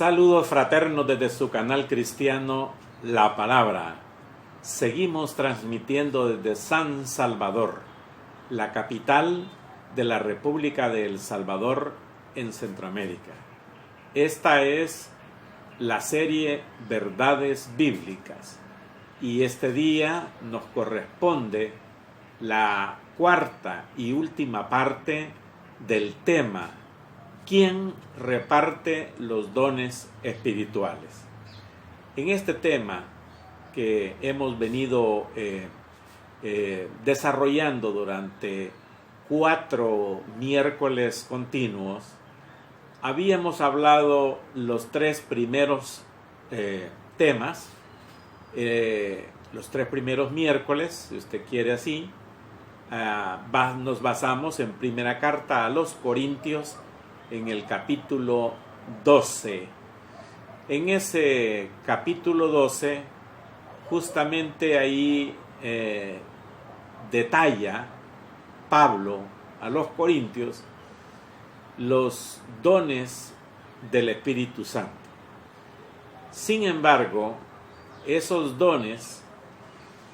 Saludos fraternos desde su canal cristiano La Palabra. Seguimos transmitiendo desde San Salvador, la capital de la República de El Salvador en Centroamérica. Esta es la serie Verdades Bíblicas y este día nos corresponde la cuarta y última parte del tema: ¿quién reparte los dones espirituales? En este tema que hemos venido desarrollando durante 4 miércoles continuos, habíamos hablado los 3 primeros temas, los 3 primeros miércoles, si usted quiere así. Nos basamos en primera carta a los Corintios, en el capítulo 12. En ese capítulo 12, justamente ahí detalla Pablo a los Corintios los dones del Espíritu Santo. Sin embargo, esos dones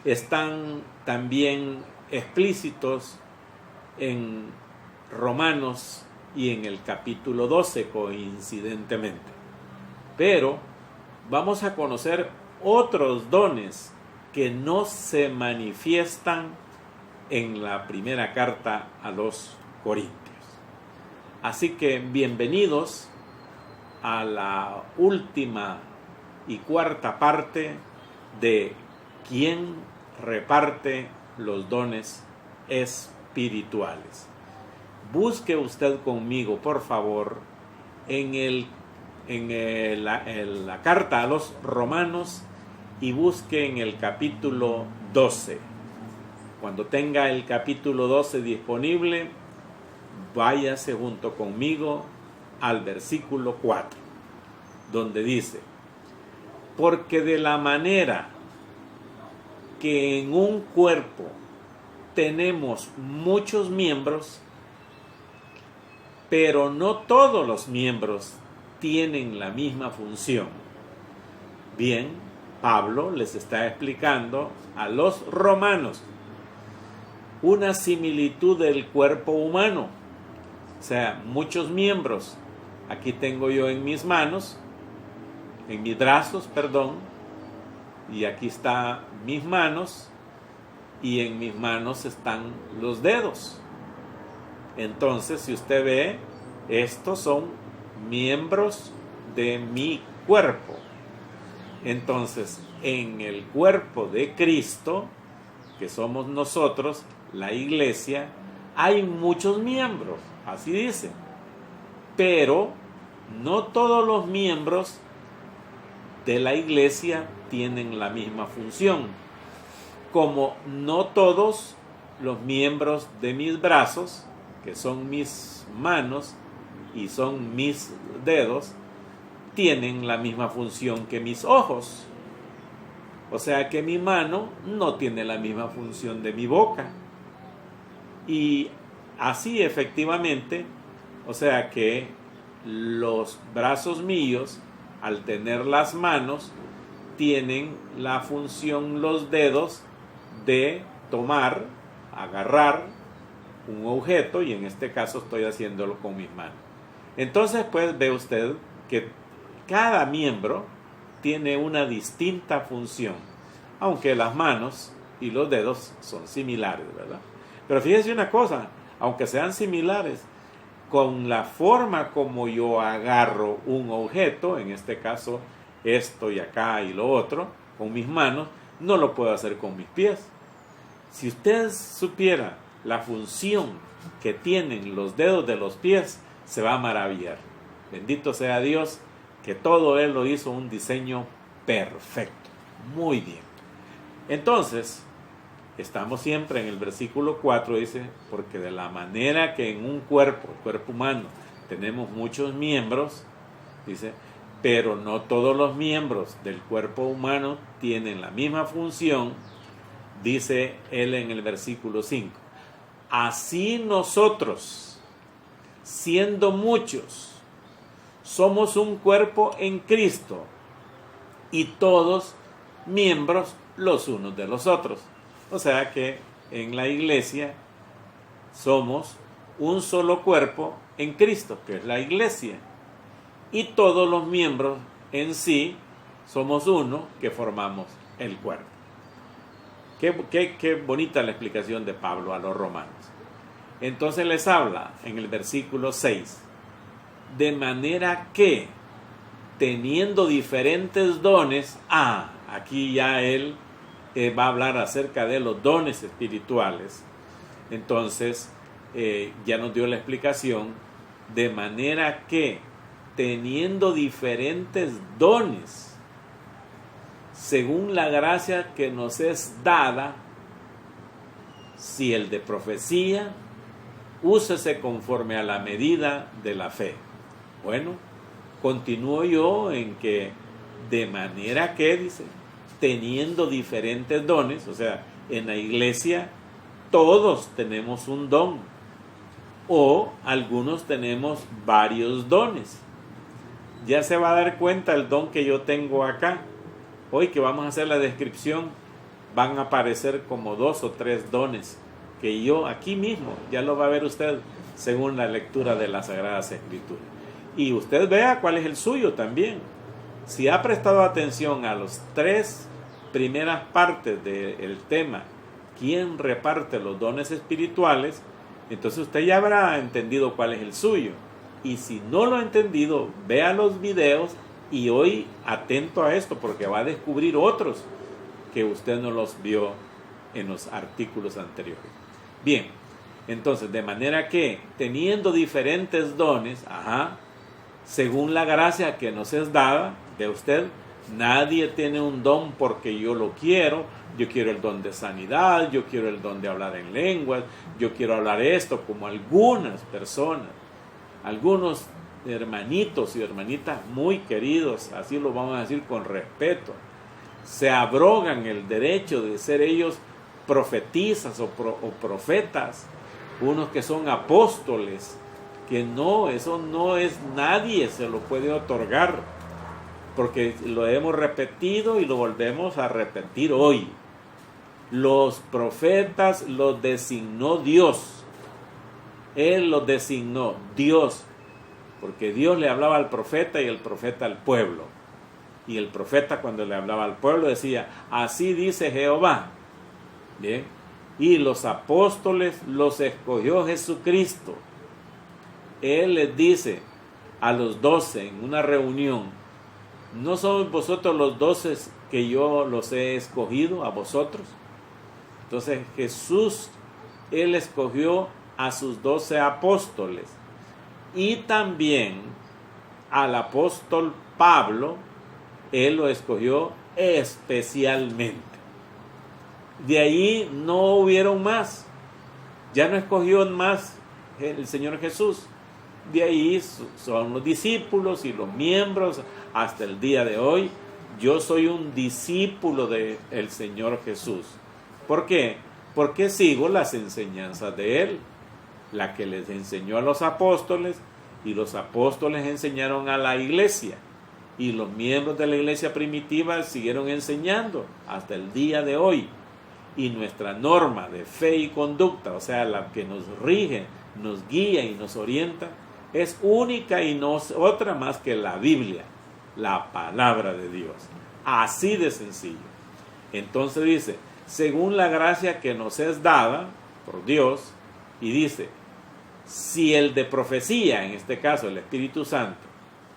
están también explícitos en Romanos y en el capítulo 12 coincidentemente. Pero vamos a conocer otros dones que no se manifiestan en la primera carta a los Corintios. Así que bienvenidos a la última y cuarta parte de ¿quién reparte los dones espirituales? Busque usted conmigo, por favor, en la carta a los Romanos y busque en el capítulo 12. Cuando tenga el capítulo 12 disponible, váyase junto conmigo al versículo 4, donde dice: porque de la manera que en un cuerpo tenemos muchos miembros, pero no todos los miembros tienen la misma función. Bien, Pablo les está explicando a los romanos una similitud del cuerpo humano. O sea, muchos miembros. Aquí tengo yo en mis manos, en mis brazos, y aquí están mis manos, y en mis manos están los dedos. Entonces, si usted ve, estos son miembros de mi cuerpo. Entonces, en el cuerpo de Cristo, que somos nosotros, la iglesia, hay muchos miembros, así dice. Pero no todos los miembros de la iglesia tienen la misma función. Como no todos los miembros de mis brazos, que son mis manos y son mis dedos, tienen la misma función que mis ojos. O sea que mi mano no tiene la misma función de mi boca. Y así efectivamente, o sea que los brazos míos, al tener las manos, tienen la función, los dedos, de tomar, agarrar un objeto, y en este caso estoy haciéndolo con mis manos. Entonces, pues ve usted que cada miembro tiene una distinta función, aunque las manos y los dedos son similares, ¿verdad? Pero fíjese una cosa, aunque sean similares, con la forma como yo agarro un objeto, en este caso esto y acá y lo otro, con mis manos, no lo puedo hacer con mis pies. Si usted supiera la función que tienen los dedos de los pies, se va a maravillar. Bendito sea Dios, que todo Él lo hizo un diseño perfecto. Muy bien. Entonces, estamos siempre en el versículo 4, dice: porque de la manera que en un cuerpo, el cuerpo humano, tenemos muchos miembros, dice, pero no todos los miembros del cuerpo humano tienen la misma función. Dice él en el versículo 5: así nosotros, siendo muchos, somos un cuerpo en Cristo y todos miembros los unos de los otros. O sea que en la iglesia somos un solo cuerpo en Cristo, que es la iglesia, y todos los miembros en sí somos uno que formamos el cuerpo. Qué bonita la explicación de Pablo a los romanos. Entonces les habla en el versículo 6, de manera que teniendo diferentes dones, aquí ya él va a hablar acerca de los dones espirituales. Entonces ya nos dio la explicación, de manera que teniendo diferentes dones, según la gracia que nos es dada, si el de profecía, úsese conforme a la medida de la fe. Bueno, continúo yo en que de manera que, dice, teniendo diferentes dones, o sea, en la iglesia todos tenemos un don, o algunos tenemos varios dones. Ya se va a dar cuenta el don que yo tengo acá. Hoy que vamos a hacer la descripción, van a aparecer como 2 o 3 dones que yo aquí mismo, ya lo va a ver usted según la lectura de las Sagradas Escrituras. Y usted vea cuál es el suyo también. Si ha prestado atención a las 3 primeras partes del tema, ¿quién reparte los dones espirituales? Entonces usted ya habrá entendido cuál es el suyo. Y si no lo ha entendido, vea los videos y hoy atento a esto, porque va a descubrir otros que usted no los vio en los artículos anteriores. Bien, entonces, de manera que teniendo diferentes dones, según la gracia que nos es dada, de usted, nadie tiene un don porque yo lo quiero. Yo quiero el don de sanidad, yo quiero el don de hablar en lenguas, yo quiero hablar esto, como algunas personas, algunos hermanitos y hermanitas muy queridos, así lo vamos a decir con respeto, se abrogan el derecho de ser ellos profetizas o profetas, unos que son apóstoles, que no, eso no es, nadie se lo puede otorgar, porque lo hemos repetido y lo volvemos a repetir hoy. Los profetas los designó Dios. Él los designó, Dios, porque Dios le hablaba al profeta y el profeta al pueblo. Y el profeta, cuando le hablaba al pueblo, decía, así dice Jehová. Bien. Y los apóstoles los escogió Jesucristo. Él les dice a los 12 en una reunión, ¿no son vosotros los 12 que yo los he escogido a vosotros? Entonces Jesús, Él escogió a sus 12 apóstoles y también al apóstol Pablo, Él lo escogió especialmente. De ahí no hubieron más, ya no escogió más el Señor Jesús. De ahí son los discípulos y los miembros hasta el día de hoy. Yo soy un discípulo del Señor Jesús. ¿Por qué? Porque sigo las enseñanzas de Él, la que les enseñó a los apóstoles, y los apóstoles enseñaron a la iglesia, y los miembros de la iglesia primitiva siguieron enseñando hasta el día de hoy. Y nuestra norma de fe y conducta, o sea, la que nos rige, nos guía y nos orienta, es única y no es otra más que la Biblia, la palabra de Dios. Así de sencillo. Entonces dice, según la gracia que nos es dada por Dios, y dice, si el de profecía, en este caso el Espíritu Santo,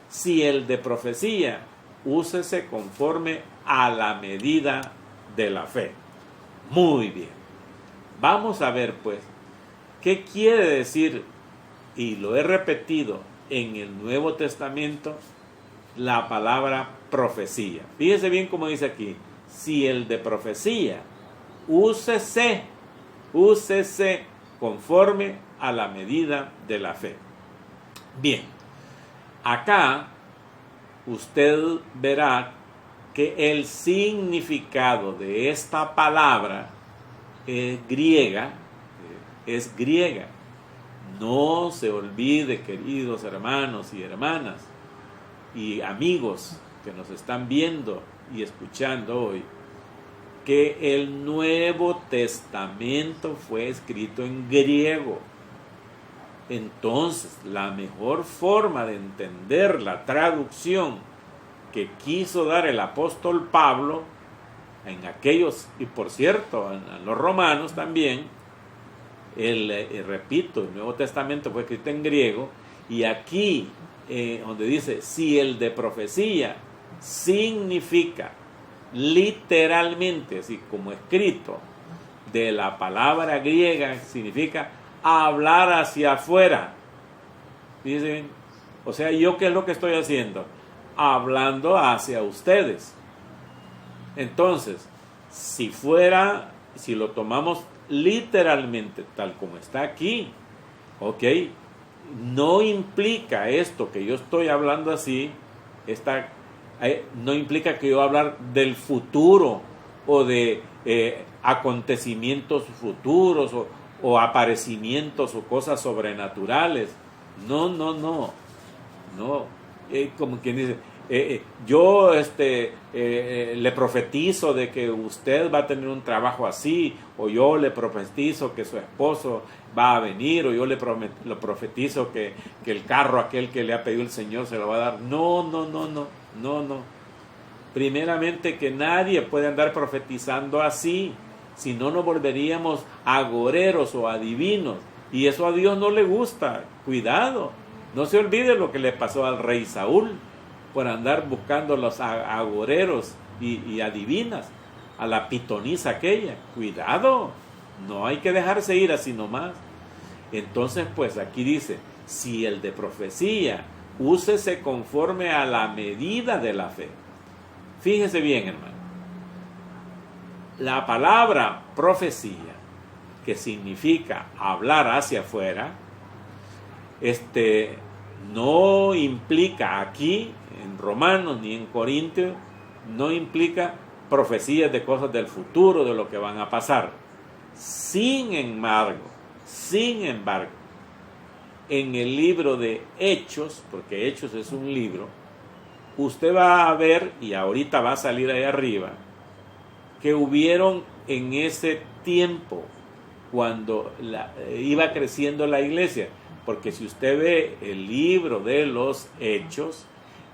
si el de profecía, úsese conforme a la medida de la fe. Muy bien. Vamos a ver pues, ¿qué quiere decir? Y lo he repetido en el Nuevo Testamento, la palabra profecía. Fíjese bien cómo dice aquí, si el de profecía, úsese conforme a la medida de la fe. Bien, acá usted verá que el significado de esta palabra es griega. No se olvide, queridos hermanos y hermanas, y amigos que nos están viendo y escuchando hoy, que el Nuevo Testamento fue escrito en griego. Entonces, la mejor forma de entender la traducción que quiso dar el apóstol Pablo en aquellos, y por cierto, en los romanos también, repito, el Nuevo Testamento fue escrito en griego, y aquí, donde dice, si el de profecía significa literalmente, así como escrito, de la palabra griega, significa hablar hacia afuera. Dicen, o sea, ¿yo qué es lo que estoy haciendo? Hablando hacia ustedes. Entonces, si lo tomamos literalmente, tal como está aquí, ok, no implica esto que yo estoy hablando así, no implica que yo hablar del futuro o de acontecimientos futuros o aparecimientos o cosas sobrenaturales. No. Como quien dice, yo le profetizo de que usted va a tener un trabajo así, o yo le profetizo que su esposo va a venir, o yo le profetizo que el carro aquel que le ha pedido el Señor se lo va a dar. No. Primeramente, que nadie puede andar profetizando así, si no nos volveríamos agoreros o adivinos, y eso a Dios no le gusta. Cuidado, no se olvide lo que le pasó al rey Saúl por andar buscando los agoreros y adivinas, a la pitonisa aquella. Cuidado, no hay que dejarse ir así nomás. Entonces, pues aquí dice, si el de profecía, úsese conforme a la medida de la fe. Fíjese bien, hermano. La palabra profecía, que significa hablar hacia afuera, no implica aquí, en Romanos ni en Corintios, no implica profecías de cosas del futuro, de lo que van a pasar. Sin embargo, en el libro de Hechos, porque Hechos es un libro, usted va a ver, y ahorita va a salir ahí arriba, que hubieron en ese tiempo, cuando iba creciendo la iglesia, porque si usted ve el libro de los Hechos,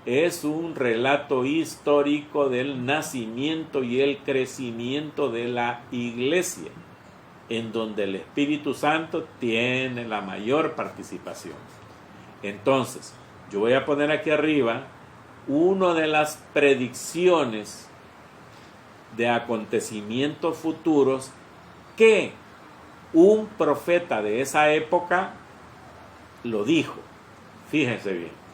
es un relato histórico del nacimiento y el crecimiento de la iglesia, en donde el Espíritu Santo tiene la mayor participación. Entonces, yo voy a poner aquí arriba una de las predicciones de acontecimientos futuros que un profeta de esa época lo dijo. Fíjense bien.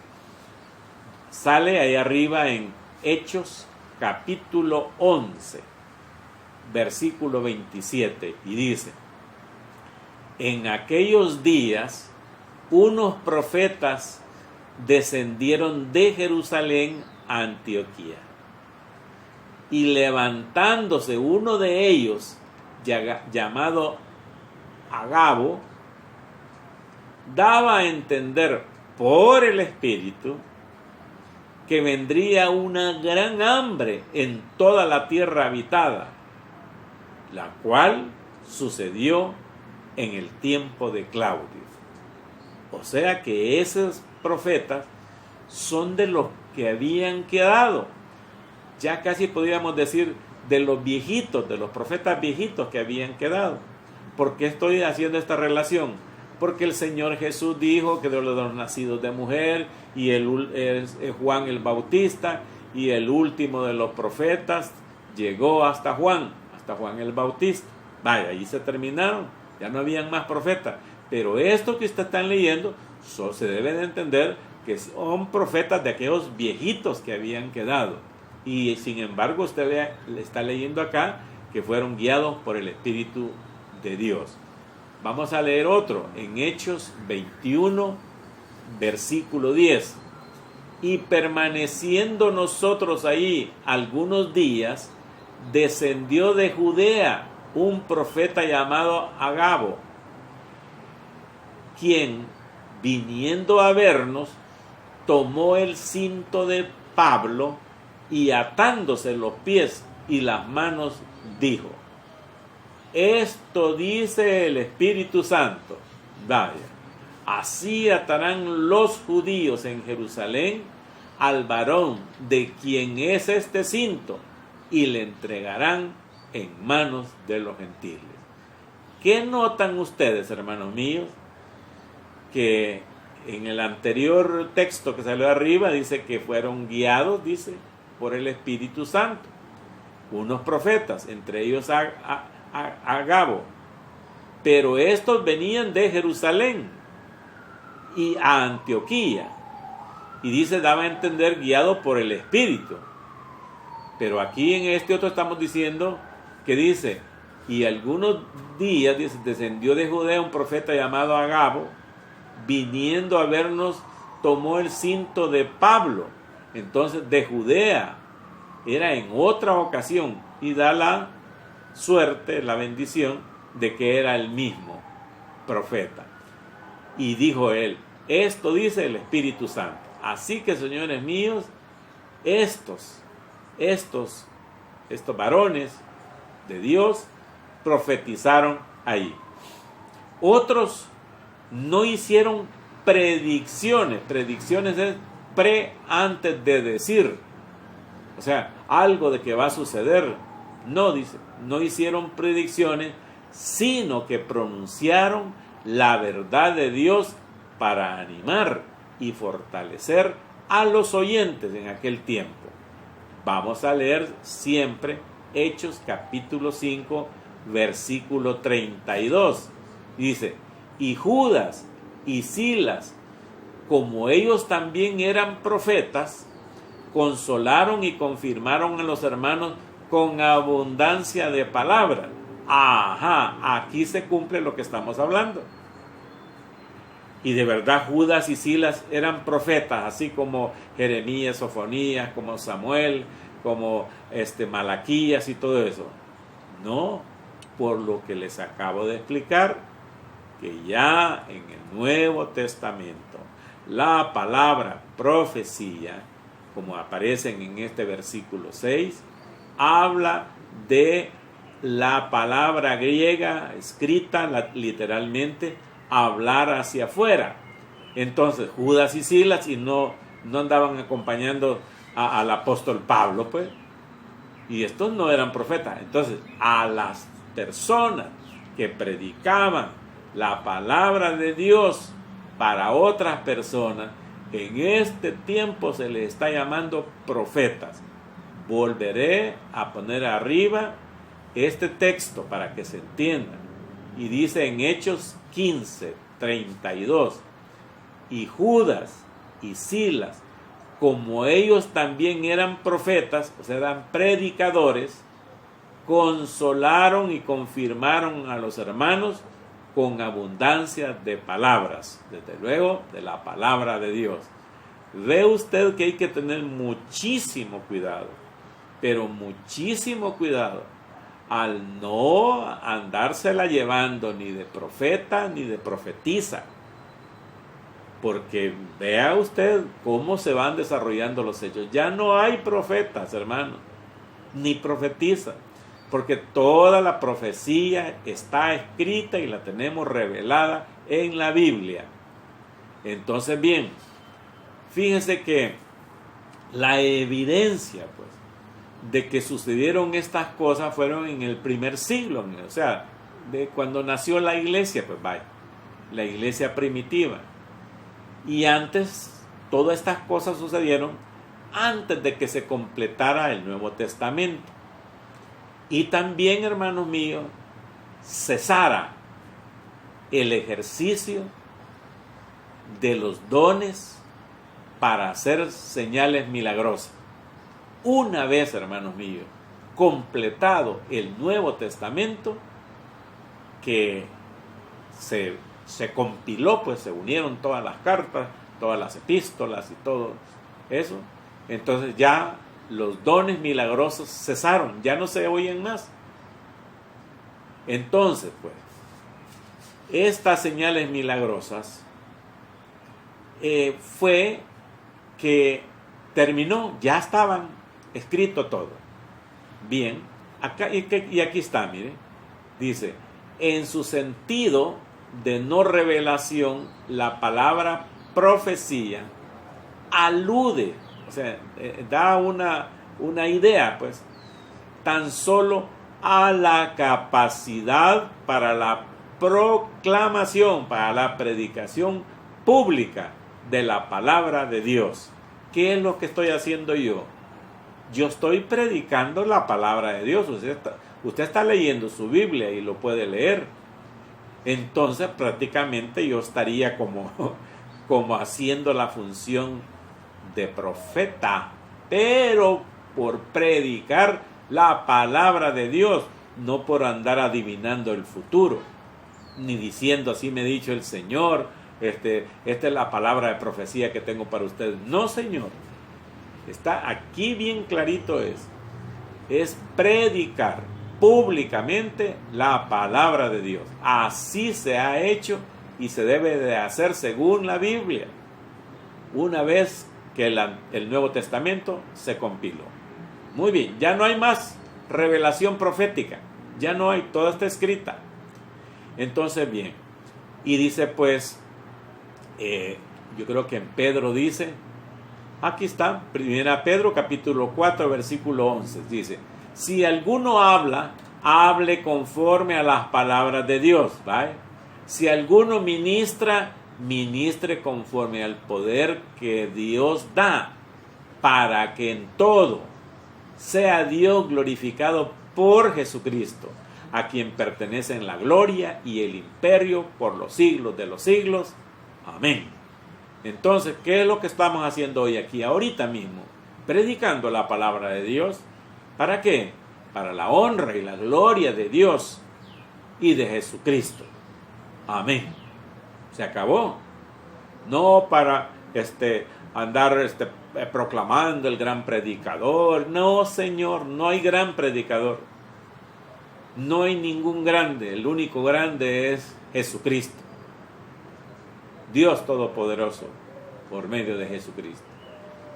Sale ahí arriba en Hechos capítulo 11, versículo 27, y dice: en aquellos días unos profetas descendieron de Jerusalén a Antioquía, y levantándose uno de ellos, llamado Agabo, daba a entender por el Espíritu que vendría una gran hambre en toda la tierra habitada, la cual sucedió en el tiempo de Claudio. O sea que esos profetas son de los que habían quedado, ya casi podríamos decir de los viejitos, de los profetas viejitos que habían quedado. ¿Por qué estoy haciendo esta relación? Porque el Señor Jesús dijo que de los nacidos de mujer, y Juan el Bautista, y el último de los profetas llegó hasta Juan el Bautista. Vaya, ahí se terminaron, ya no habían más profetas. Pero esto que ustedes están leyendo, se debe de entender que son profetas de aquellos viejitos que habían quedado. Y sin embargo, usted le está leyendo acá que fueron guiados por el Espíritu de Dios. Vamos a leer otro, en Hechos 21, versículo 10. Y permaneciendo nosotros ahí algunos días, descendió de Judea un profeta llamado Agabo, quien, viniendo a vernos, tomó el cinto de Pablo y atándose los pies y las manos, dijo: esto dice el Espíritu Santo, vaya, así atarán los judíos en Jerusalén al varón de quien es este cinto y le entregarán en manos de los gentiles. ¿Qué notan ustedes, hermanos míos? Que en el anterior texto que salió arriba dice que fueron guiados, dice, por el Espíritu Santo, unos profetas, entre ellos Agabo, pero estos venían de Jerusalén y a Antioquía, y dice, daba a entender guiado por el Espíritu. Pero aquí en este otro estamos diciendo que dice, y algunos días, dice, descendió de Judea un profeta llamado Agabo, viniendo a vernos, tomó el cinto de Pablo. Entonces, de Judea, era en otra ocasión, y da la suerte, la bendición, de que era el mismo profeta. Y dijo él, esto dice el Espíritu Santo. Así que, señores míos, estos varones de Dios profetizaron ahí. Otros no hicieron predicciones. Predicciones es antes de decir. O sea, algo de que va a suceder. No, dice, no hicieron predicciones, sino que pronunciaron la verdad de Dios para animar y fortalecer a los oyentes en aquel tiempo. Vamos a leer siempre Hechos capítulo 5, versículo 32. Dice, y Judas y Silas, como ellos también eran profetas, consolaron y confirmaron a los hermanos con abundancia de palabra. Ajá, aquí se cumple lo que estamos hablando. Y de verdad Judas y Silas eran profetas, así como Jeremías, Sofonías, como Samuel, como Malaquías y todo eso. No, por lo que les acabo de explicar, que ya en el Nuevo Testamento la palabra profecía, como aparecen en este versículo 6, habla de la palabra griega escrita literalmente, hablar hacia afuera. Entonces Judas y Silas y no andaban acompañando al apóstol Pablo, pues, y estos no eran profetas. Entonces a las personas que predicaban la palabra de Dios para otras personas, en este tiempo se les está llamando profetas. Volveré a poner arriba este texto para que se entienda. Y dice en Hechos 15, 32, y Judas y Silas, como ellos también eran profetas, o sea, eran predicadores, consolaron y confirmaron a los hermanos con abundancia de palabras, desde luego de la palabra de Dios. Ve usted que hay que tener muchísimo cuidado, pero muchísimo cuidado, al no andársela llevando ni de profeta ni de profetisa, porque vea usted cómo se van desarrollando los hechos. Ya no hay profetas, hermanos, ni profetisa, porque toda la profecía está escrita y la tenemos revelada en la Biblia. Entonces, bien, fíjense que la evidencia, pues, de que sucedieron estas cosas fueron en el primer siglo, o sea, de cuando nació la iglesia, pues vaya, la iglesia primitiva. Y antes, todas estas cosas sucedieron antes de que se completara el Nuevo Testamento. Y también, hermanos míos, cesara el ejercicio de los dones para hacer señales milagrosas. Una vez, hermanos míos, completado el Nuevo Testamento, que se compiló, pues se unieron todas las cartas, todas las epístolas y todo eso, entonces ya los dones milagrosos cesaron, ya no se oyen más. Entonces, pues, estas señales milagrosas fue que terminó, ya estaban escrito todo. Bien, acá, y aquí está, mire, dice, en su sentido de no revelación, la palabra profecía alude, o sea, da una idea, pues, tan solo a la capacidad para la proclamación, para la predicación pública de la palabra de Dios. ¿Qué es lo que estoy haciendo yo? Yo estoy predicando la palabra de Dios. Usted está leyendo su Biblia y lo puede leer. Entonces prácticamente yo estaría como haciendo la función de profeta, pero por predicar la palabra de Dios, no por andar adivinando el futuro, ni diciendo así me ha dicho el Señor, esta es la palabra de profecía que tengo para ustedes. No, Señor, está aquí bien clarito, es predicar públicamente la palabra de Dios. Así se ha hecho y se debe de hacer según la Biblia, una vez que el Nuevo Testamento se compiló. Muy bien, ya no hay más revelación profética, ya no hay, toda está escrita. Entonces, bien, y dice pues, yo creo que en Pedro dice, aquí está, 1 Pedro capítulo 4 versículo 11, dice, si alguno habla, hable conforme a las palabras de Dios, ¿vale? Si alguno ministra, ministre conforme al poder que Dios da, para que en todo sea Dios glorificado por Jesucristo, a quien pertenecen la gloria y el imperio por los siglos de los siglos. Amén. Entonces, ¿qué es lo que estamos haciendo hoy aquí, ahorita mismo? Predicando la palabra de Dios. ¿Para qué? Para la honra y la gloria de Dios y de Jesucristo. Amén. Se acabó. No para andar proclamando el gran predicador. No, Señor, no hay gran predicador. No hay ningún grande. El único grande es Jesucristo. Dios Todopoderoso, por medio de Jesucristo.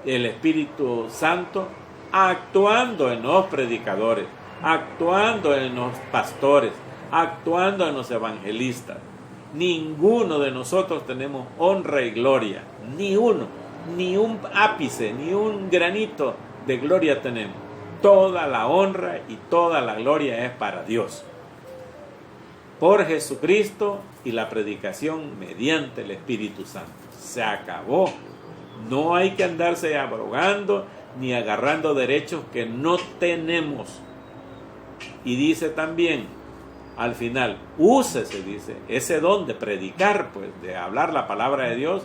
El Espíritu Santo actuando en los predicadores, actuando en los pastores, actuando en los evangelistas. Ninguno de nosotros tenemos honra y gloria. Ni uno, ni un ápice, ni un granito de gloria tenemos. Toda la honra y toda la gloria es para Dios. Por Jesucristo y la predicación mediante el Espíritu Santo. Se acabó. No hay que andarse abrogando ni agarrando derechos que no tenemos. Y dice también, al final, úsese, dice, ese don de predicar, pues, de hablar la palabra de Dios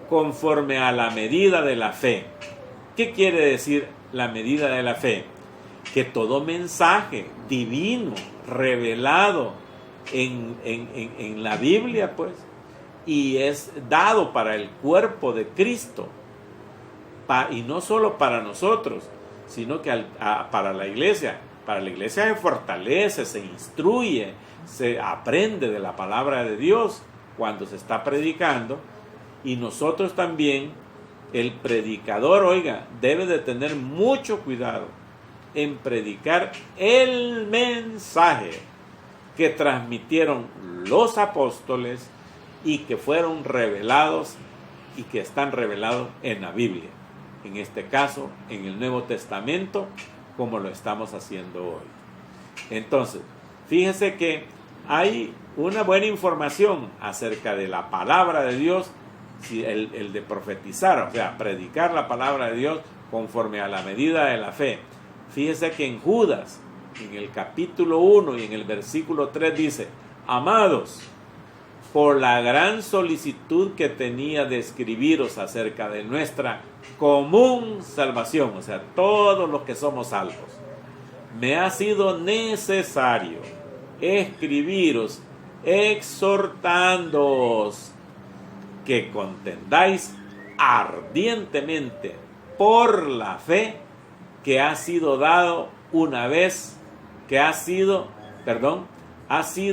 conforme a la medida de la fe. ¿Qué quiere decir la medida de la fe? Que todo mensaje divino, revelado en la Biblia, pues, y es dado para el cuerpo de Cristo, y no solo para nosotros, sino que para la iglesia. Para la iglesia se fortalece, se instruye, se aprende de la palabra de Dios cuando se está predicando. Y nosotros también, el predicador, oiga, debe de tener mucho cuidado en predicar el mensaje que transmitieron los apóstoles y que fueron revelados y que están revelados en la Biblia. En este caso, en el Nuevo Testamento, como lo estamos haciendo hoy. Entonces, fíjese que hay una buena información acerca de la palabra de Dios, el de profetizar, o sea, predicar la palabra de Dios conforme a la medida de la fe. Fíjese que en Judas, en el capítulo 1 y en el versículo 3 dice, amados, por la gran solicitud que tenía de escribiros acerca de nuestra común salvación, o sea, todos los que somos salvos, me ha sido necesario escribiros exhortándoos que contendáis ardientemente por la fe que ha sido dado una vez, ha sido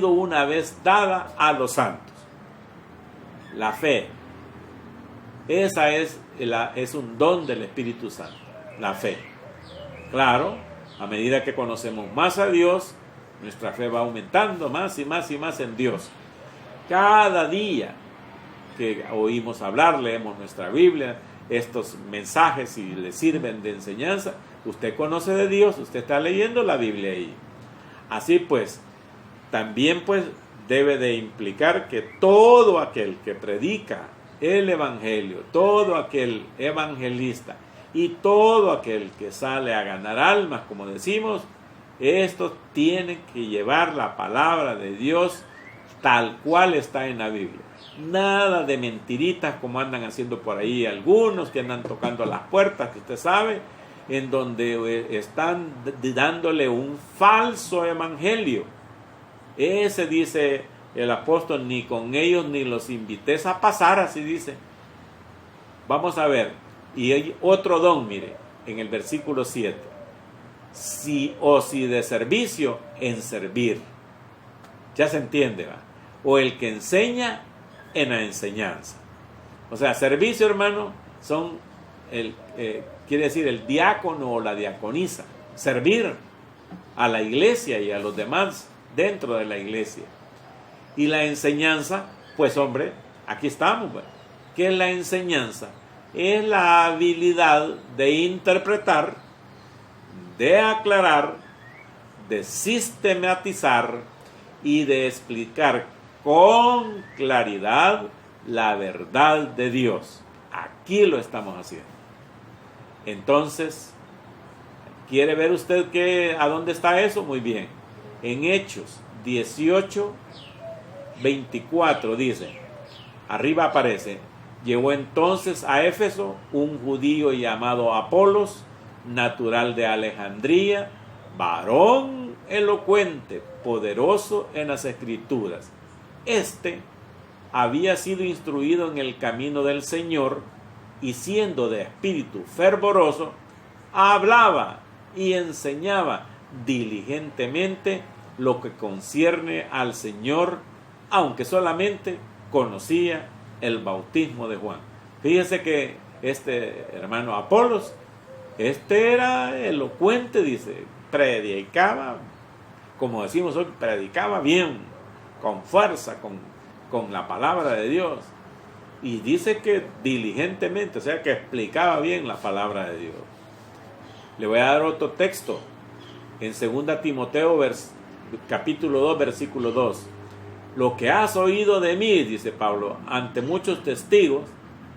una vez dada a los santos. La fe Esa es un don del Espíritu Santo, la fe. Claro, a medida que conocemos más a Dios, nuestra fe va aumentando más y más y más en Dios. Cada día que oímos hablar, leemos nuestra Biblia, estos mensajes, si le sirven de enseñanza, usted conoce de Dios, usted está leyendo la Biblia ahí. Así pues, también pues debe de implicar que todo aquel que predica el Evangelio, todo aquel evangelista y todo aquel que sale a ganar almas, como decimos, estos tienen que llevar la palabra de Dios tal cual está en la Biblia. Nada de mentiritas como andan haciendo por ahí algunos que andan tocando las puertas, que usted sabe, en donde están dándole un falso evangelio. Ese, dice el apóstol, ni con ellos ni los invites a pasar, así dice. Vamos a ver, y hay otro don, mire, en el versículo 7. Si de servicio, en servir. Ya se entiende, ¿va? O el que enseña, en la enseñanza. O sea, servicio, hermano, quiere decir el diácono o la diaconisa. Servir a la iglesia y a los demás dentro de la iglesia. Y la enseñanza, pues hombre, aquí estamos. ¿Qué es la enseñanza? Es la habilidad de interpretar, de aclarar, de sistematizar y de explicar con claridad la verdad de Dios. Aquí lo estamos haciendo. Entonces, ¿quiere ver usted a dónde está eso? Muy bien. En Hechos 18, 24 dice, arriba aparece, llegó entonces a Éfeso un judío llamado Apolos, natural de Alejandría, varón elocuente, poderoso en las Escrituras. Este había sido instruido en el camino del Señor y siendo de espíritu fervoroso, hablaba y enseñaba diligentemente lo que concierne al Señor, aunque solamente conocía el bautismo de Juan. Fíjese que este hermano Apolos, era elocuente, dice, predicaba, como decimos hoy, predicaba bien, con fuerza, con la palabra de Dios. Y dice que diligentemente, o sea que explicaba bien la palabra de Dios. Le voy a dar otro texto, en 2 Timoteo capítulo 2, versículo 2. Lo que has oído de mí, dice Pablo, ante muchos testigos,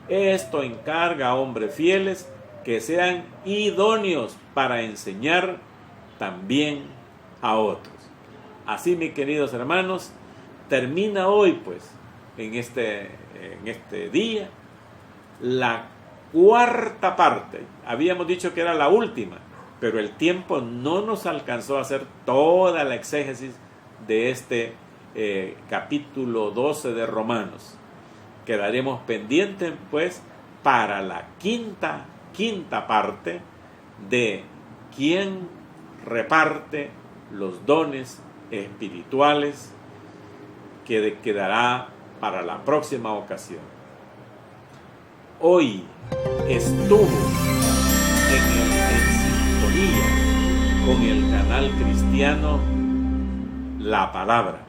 esto encarga a hombres fieles que sean idóneos para enseñar también a otros. Así, mis queridos hermanos, termina hoy, pues, en este día, la cuarta parte. Habíamos dicho que era la última, pero el tiempo no nos alcanzó a hacer toda la exégesis de este capítulo 12 de Romanos. Quedaremos pendientes, pues, para la quinta parte de quién reparte los dones espirituales, que quedará para la próxima ocasión. Hoy estuvo en sintonía con el canal cristiano La Palabra.